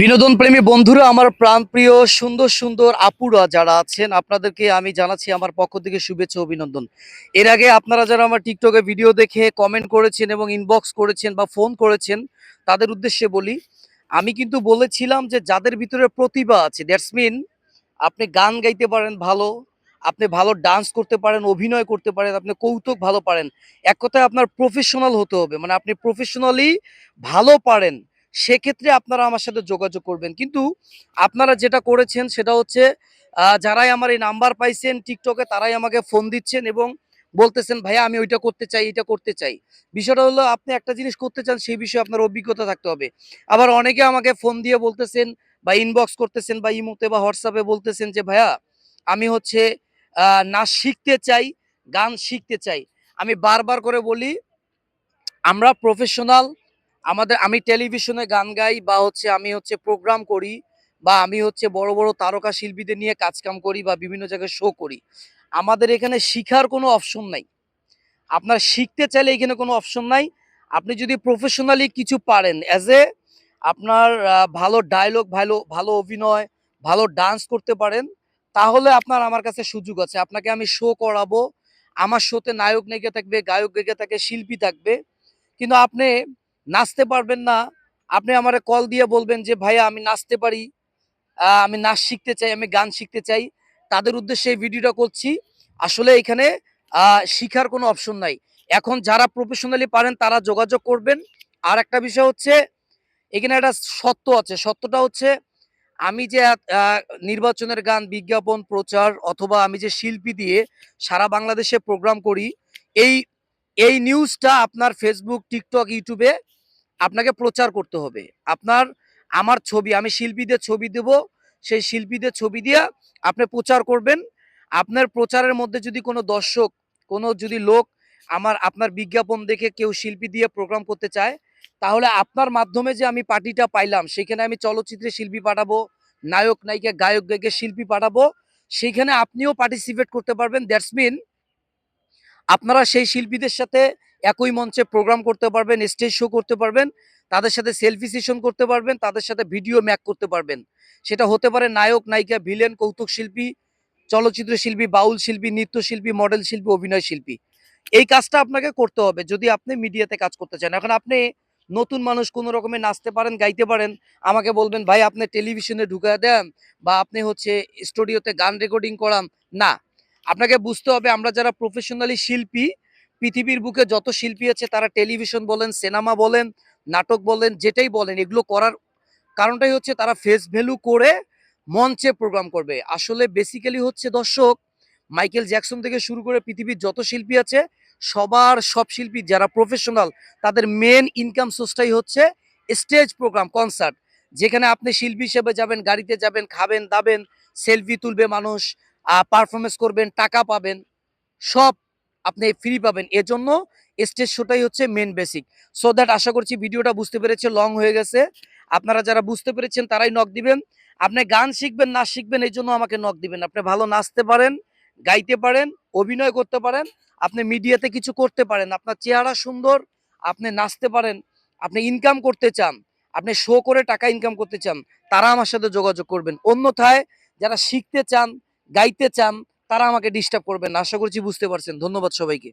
বিনোদন প্রেমী বন্ধুরা, আমার প্রাণপ্রিয় সুন্দর সুন্দর আপুরা যারা আছেন, আপনাদেরকে আমি জানাচ্ছি আমার পক্ষ থেকে শুভেচ্ছা অভিনন্দন। এর আগে আপনারা যারা আমার টিকটকে ভিডিও দেখে কমেন্ট করেছেন এবং ইনবক্স করেছেন বা ফোন করেছেন, তাদের উদ্দেশ্যে বলি, আমি কিন্তু বলেছিলাম যে যাদের ভিতরে প্রতিভা আছে, দ্যাটস মিন আপনি গান গাইতে পারেন ভালো, আপনি ভালো ডান্স করতে পারেন, অভিনয় করতে পারেন, আপনি কৌতুক ভালো পারেন, এক কথায় আপনার প্রফেশনাল হতে হবে, মানে আপনি প্রফেশনালি ভালো পারেন, সেক্ষেত্রে আপনারা আমার সাথে যোগাযোগ করবেন। কিন্তু আপনারা যেটা করেছেন সেটা হচ্ছে যারাই আমার এই নাম্বার পাইছেন টিকটকে তারাই আমাকে ফোন দিচ্ছেন এবং বলতেছেন ভাইয়া আমি ওইটা করতে চাই, এটা করতে চাই। বিষয়টা হলো আপনি একটা জিনিস করতে চান সেই বিষয়ে আপনার অভিজ্ঞতা থাকতে হবে। আবার অনেকে আমাকে ফোন দিয়ে বলতেছেন বা ইনবক্স করতেছেন বা ইমোতে বা হোয়াটসঅ্যাপে বলতেছেন যে ভাইয়া আমি হচ্ছে নাচ শিখতে চাই, গান শিখতে চাই। আমি বারবার করে বলি আমরা প্রফেশনাল, আমি টেলিভিশনে গান গাই বা হচ্ছে আমি হচ্ছে প্রোগ্রাম করি বা আমি হচ্ছে বড় বড় তারকা শিল্পীদের নিয়ে কাজকাম করি বা বিভিন্ন জায়গায় শো করি। আমাদের এখানে শিখার কোনো অপশন নাই। আপনার শিখতে চাইলে এখানে কোনো অপশন নাই। আপনি যদি প্রফেশনালি কিছু পারেন অ্যাজ এ আপনার ভালো ডায়লগ, ভালো ভালো অভিনয়, ভালো ডান্স করতে পারেন, তাহলে আপনার আমার কাছে সুযোগ আছে। আপনাকে আমি শো করাবো। আমার শোতে নায়ক নায়িকা থাকবে, গায়ক গায়িকা থাকবে, শিল্পী থাকবে। কিন্তু আপনি নাচতে পারবেন না। আপনি আমারে কল দিয়ে বলবেন যে, "ভাইয়া আমি নাচতে পারি, আমি নাচ শিখতে চাই, আমি গান শিখতে চাই।" তাদের উদ্দেশ্যে এই ভিডিওটা করছি। আসলে এখানে শিখার কোনো অপশন নাই। এখন যারা প্রফেশনালি পারেন তারা যোগাযোগ করবেন। আরেকটা বিষয় হচ্ছে এখানে একটা সত্য আছে। সত্যটা হচ্ছে আমি যে নির্বাচনের গান, বিজ্ঞাপন, প্রচার অথবা আমি যে শিল্পী দিয়ে সারা বাংলাদেশে প্রোগ্রাম করি, এই এই নিউজটা আপনার Facebook, TikTok, YouTube এ আপনাকে প্রচার করতে হবে। আমার ছবি, আমি শিল্পীদের ছবি দেব, সেই শিল্পীদের ছবি দিয়া আপনি প্রচার করবেন। আপনার প্রচারের মধ্যে যদি কোনো দর্শক, কোনো যদি লোক আপনার বিজ্ঞাপন দেখে কেউ শিল্পী দিয়ে প্রোগ্রাম করতে চায়, তাহলে আপনার মাধ্যমে যে আমি পার্টিটা পাইলাম, সেখানে আমি চলচ্চিত্রে শিল্পী পাঠাবো, নায়ক, নায়িকা, গায়ক, গায়িকা শিল্পী পাঠাবো। সেইখানে আপনিও পার্টিসিপেট করতে পারবেন। দ্যাটস মিন আপনারা সেই শিল্পীদের সাথে একই মঞ্চে প্রোগ্রাম করতে পারবেন, স্টেজ শো করতে পারবেন, তাদের সাথে সেলফি সেশন করতে পারবেন, তাদের সাথে ভিডিও ম্যাক করতে পারবেন। সেটা হতে পারে নায়ক, নায়িকা, ভিলেন, কৌতুক শিল্পী, চলচ্চিত্র শিল্পী, বাউল শিল্পী, নৃত্যশিল্পী, মডেল শিল্পী, অভিনয় শিল্পী। এই কাজটা আপনাকে করতে হবে যদি আপনি মিডিয়াতে কাজ করতে চান। এখন আপনি নতুন মানুষ, কোনো রকমে নাচতে পারেন, গাইতে পারেন, আমাকে বলবেন ভাই আপনি টেলিভিশনে ঢুকায়া দেন বা আপনি হচ্ছে স্টুডিওতে গান রেকর্ডিং করান। না, আপনাকে বুঝতে হবে আমরা যারা প্রফেশনালি শিল্পী, পৃথিবীর বুকে যত শিল্পী আছে তারা টেলিভিশন বলেন, সিনেমা বলেন, নাটক বলেন, যেটাই বলেন, এগুলো করার কারণটাই হচ্ছে তারা ফেস ভ্যালু করে মঞ্চে প্রোগ্রাম করবে। আসলে বেসিক্যালি হচ্ছে দর্শক, মাইকেল জ্যাকসন থেকে শুরু করে পৃথিবীর যত শিল্পী আছে, সব শিল্পী যারা প্রফেশনাল, তাদের মেন ইনকাম সোর্সটাই হচ্ছে স্টেজ প্রোগ্রাম, কনসার্ট। যেখানে আপনি শিল্পী হিসেবে যাবেন, গাড়িতে যাবেন, খাবেন দাবেন, সেলফি তুলবে মানুষ, পারফরমেন্স করবেন, টাকা পাবেন, সব আপনি ফ্রি পাবেন। এজন্য স্টেজ শোটাই হচ্ছে মেন বেসিক। সো দ্যাট আশা করছি ভিডিওটা বুঝতে পেরেছে, লং হয়ে গেছে। আপনারা যারা বুঝতে পেরেছেন তারাই নক দিবেন। আপনি গান শিখবেন, নাচ শিখবেন, এই জন্য আমাকে নক দিবেন। আপনি ভালো নাচতে পারেন, গাইতে পারেন, অভিনয় করতে পারেন, আপনি মিডিয়াতে কিছু করতে পারেন, আপনার চেহারা সুন্দর, আপনি নাচতে পারেন, আপনি ইনকাম করতে চান, আপনি শো করে টাকা ইনকাম করতে চান, তারা আমার সাথে যোগাযোগ করবেন। অন্যথায় যারা শিখতে চান, গাইতে চান, তারা আমাকে ডিস্টার্ব করবেন না। আশা করছি বুঝতে পারছেন। ধন্যবাদ সবাইকে।